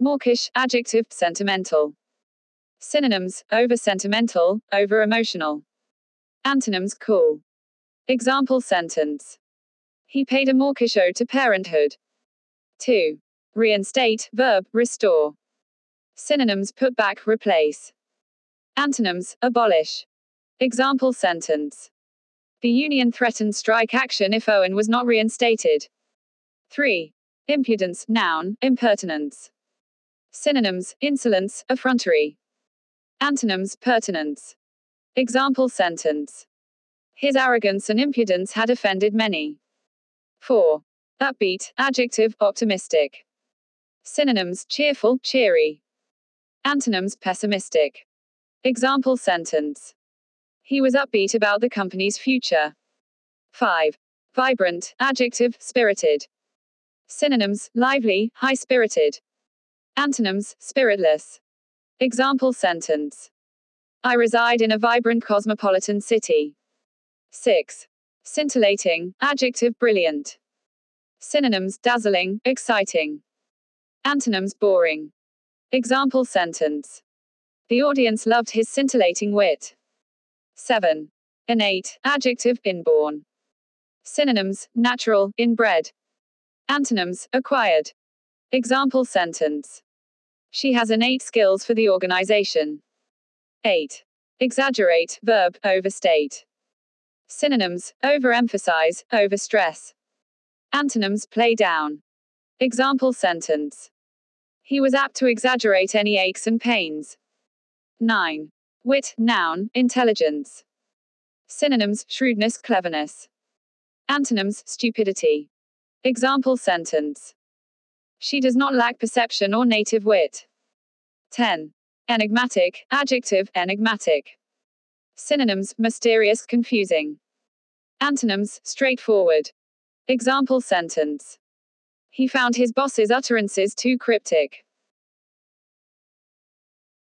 mawkish, adjective, sentimental. Synonyms: over-sentimental, over-emotional. Antonyms: cool. Example sentence: he paid a mawkish ode to parenthood. 2. Reinstate, verb, restore. Synonyms: put back, replace. Antonyms: abolish. Example sentence: the union threatened strike action if Owen was not reinstated. 3. Impudence, noun, impertinence. Synonyms: insolence, effrontery. Antonyms: pertinence. Example sentence: his arrogance and impudence had offended many. 4. Upbeat, adjective, optimistic. Synonyms: cheerful, cheery. Antonyms: pessimistic. Example sentence: he was upbeat about the company's future. 5. Vibrant, adjective, spirited. Synonyms: lively, high-spirited. Antonyms: spiritless. Example sentence: I reside in a vibrant cosmopolitan city. 6. Scintillating, adjective, brilliant. Synonyms: dazzling, exciting. Antonyms: boring. Example sentence: the audience loved his scintillating wit. 7. Innate, adjective, inborn. Synonyms: natural, inbred. Antonyms: acquired. Example sentence: she has innate skills for the organization. 8. Exaggerate, verb, overstate. Synonyms: overemphasize, overstress. Antonyms: play down. Example sentence: he was apt to exaggerate any aches and pains. 9. Wit, noun, intelligence. Synonyms: shrewdness, cleverness. Antonyms: stupidity. Example sentence: she does not lack perception or native wit. 10. Enigmatic, adjective, enigmatic. Synonyms: mysterious, confusing. Antonyms: straightforward. Example sentence: he found his boss's utterances too cryptic.